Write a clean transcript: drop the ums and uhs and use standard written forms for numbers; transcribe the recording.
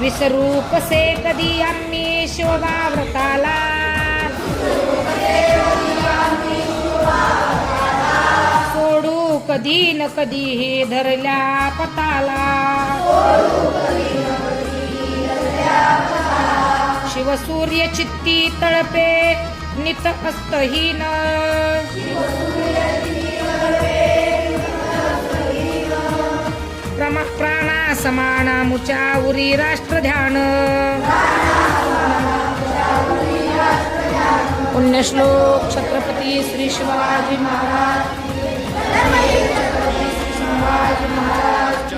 विसरू कसे कधी आम्ही शोभा व्रताला, सोडू कधी न कधी हे धरल्या पताला, शिवसूर्य चित्ती तळपे नित अस्तहीन, प्राणा समान मुच्या उरी राष्ट्र ध्यान, पुण्यश्लोक छत्रपती श्री शिवाजी महाराज, शिवाजी महाराज